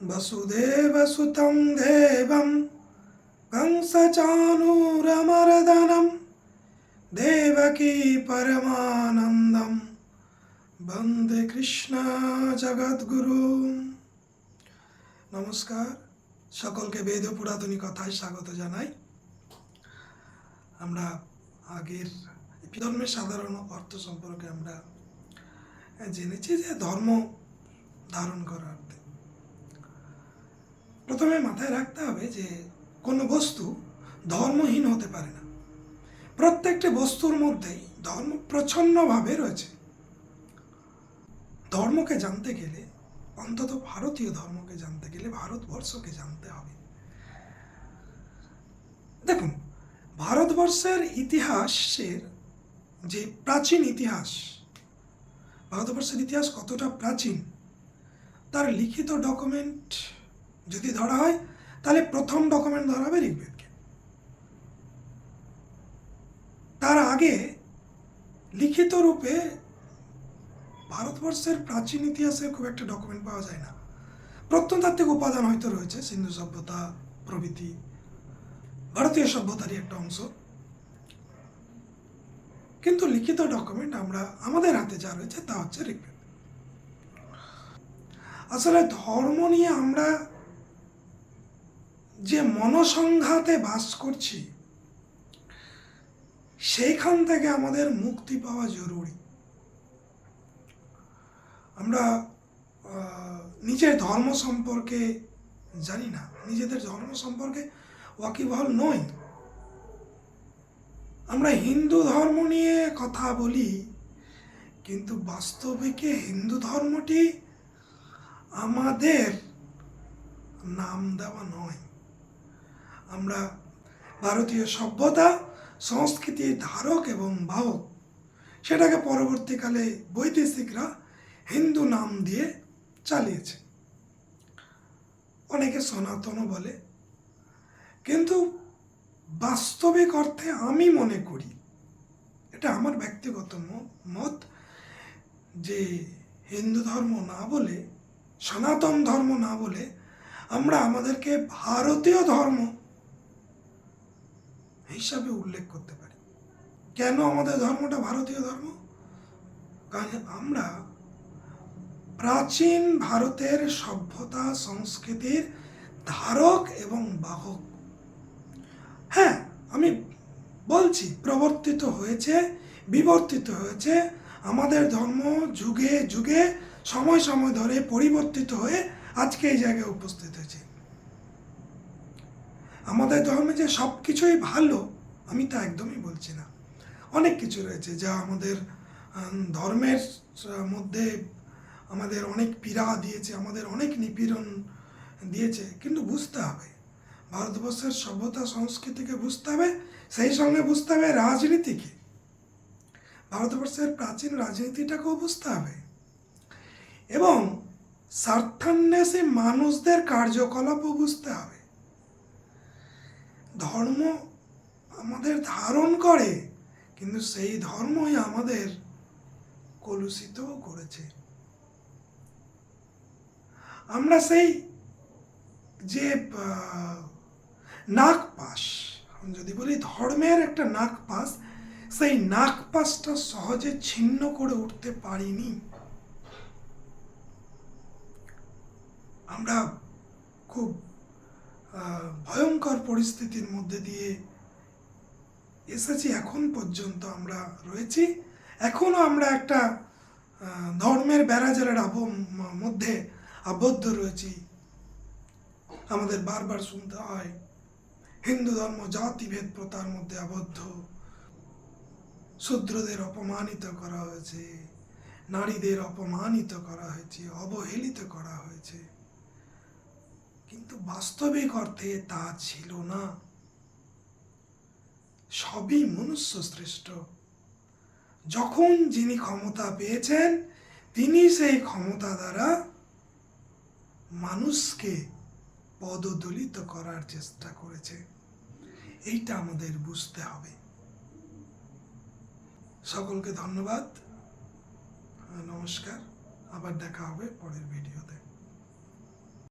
वसुदेवसुतं देवं कंसचाणूरमर्दनं देवकी परमानन्दं वन्दे कृष्ण जगद्गुरु। नमस्कार, सकलके वेद पुरातनी कथाय स्वागत जानाई। আমরা আগের ধর্মের সাধারণ অর্থ সম্পর্কে আমরা জেনেছি যে ধর্ম ধারণ করার অর্থে প্রথমে মাথায় রাখতে হবে যে কোনো বস্তু ধর্মহীন হতে পারে না। প্রত্যেকটি বস্তুর মধ্যেই ধর্ম প্রচ্ছন্নভাবে রয়েছে। ধর্মকে জানতে গেলে, অন্তত ভারতীয় ধর্মকে জানতে গেলে ভারতবর্ষকে জানতে হবে। দেখুন, ভারতবর্ষের ইতিহাসের যে প্রাচীন ইতিহাস, ভারতবর্ষের ইতিহাস কতটা প্রাচীন তার লিখিত ডকুমেন্ট যদি ধরা হয়, তাহলে প্রথম ডকুমেন্ট ধরা হবে ঋগ্বেদকে। তার আগে লিখিত রূপে ভারতবর্ষের প্রাচীন ইতিহাসের খুব একটা ডকুমেন্ট পাওয়া যায় না। প্রত্নতাত্ত্বিক উপাদান হয়তো রয়েছে, সিন্ধু সভ্যতা প্রভৃতি ভারতীয় সভ্যতারই একটা অংশ, কিন্তু লিখিত ডকুমেন্ট আমরা আমাদের হাতে যা রয়েছে তা হচ্ছে ঋগ্বেদ। আসলে ধর্ম নিয়ে আমরা যে মনসংঘাতে বাস করছি, সেইখান থেকে আমাদের মুক্তি পাওয়া জরুরি। আমরা নিজের ধর্ম সম্পর্কে জানি না, নিজেদের ধর্ম সম্পর্কে ওয়াকিবহাল নই। আমরা হিন্দু ধর্ম নিয়ে কথা বলি, কিন্তু বাস্তবিকে হিন্দু ধর্মটি আমাদের নাম দেওয়া নয়। আমরা ভারতীয় সভ্যতা সংস্কৃতির ধারক এবং বাহক, সেটাকে পরবর্তীকালে বৈদেশিকরা হিন্দু নাম দিয়ে চালিয়েছে। অনেকে সনাতনও বলে, কিন্তু বাস্তবিক অর্থে আমি মনে করি, এটা আমার ব্যক্তিগত মত, যে হিন্দু ধর্ম না বলে, সনাতন ধর্ম না বলে আমরা আমাদেরকে ভারতীয় ধর্ম হিসাবে উল্লেখ করতে পারি। কেন আমাদের ধর্মটা ভারতীয় ধর্ম? কারণ আমরা প্রাচীন ভারতের সভ্যতা সংস্কৃতির ধারক এবং বাহক। হ্যাঁ, আমি বলছি প্রবর্তিত হয়েছে, বিবর্তিত হয়েছে। আমাদের ধর্ম যুগে যুগে সময় সময় ধরে পরিবর্তিত হয়ে আজকে এই জায়গায় উপস্থিত হয়েছে। আমাদের ধর্মে যে সব কিছুই ভালো, আমি তা একদমই বলছি না। অনেক কিছু রয়েছে যা আমাদের ধর্মের মধ্যে আমাদের অনেক পীড়া দিয়েছে, আমাদের অনেক নিপীড়ন দিয়েছে। কিন্তু বুঝতে হবে, ভারতবর্ষের সভ্যতা সংস্কৃতিকে বুঝতে হবে, সেই সঙ্গে বুঝতে হবে রাজনীতিকে, ভারতবর্ষের প্রাচীন রাজনীতিটাকেও বুঝতে হবে, এবং স্বার্থান্বেষী মানুষদের কার্যকলাপও বুঝতে হবে। ধর্ম আমাদের ধারণ করে, কিন্তু সেই ধর্মই আমাদের কলুষিতও করেছে। আমরা সেই যে নাগপাশ, যদি বলি ধর্মের একটা নাগপাশ, সেই নাগপাশটা সহজে ছিন্ন করে উঠতে পারিনি। আমরা খুব ভয়ঙ্কর পরিস্থিতির মধ্যে দিয়ে এসেছি, এখন পর্যন্ত আমরা রয়েছি। এখনো আমরা একটা ধর্মের বেড়াজালের মধ্যে আবদ্ধ রয়েছি। আমাদের বারবার শুনতে হয় হিন্দু ধর্ম জাতিভেদ প্রথার মধ্যে আবদ্ধ, শূদ্রদের অপমানিত করা হয়েছে, নারীদের অপমানিত করা হয়েছে, অবহেলিত করা হয়েছে। কিন্তু বাস্তবিক অর্থে তা ছিল না। সবই মনুষ্য শ্রেষ্ঠ। যখন যিনি ক্ষমতা পেয়েছেন, তিনি সেই ক্ষমতা দ্বারা মানুষকে পদদলিত করার চেষ্টা করেছে। এইটা আমাদের বুঝতে হবে। সকলকে ধন্যবাদ, নমস্কার, আবার দেখা হবে পরের ভিডিওতে।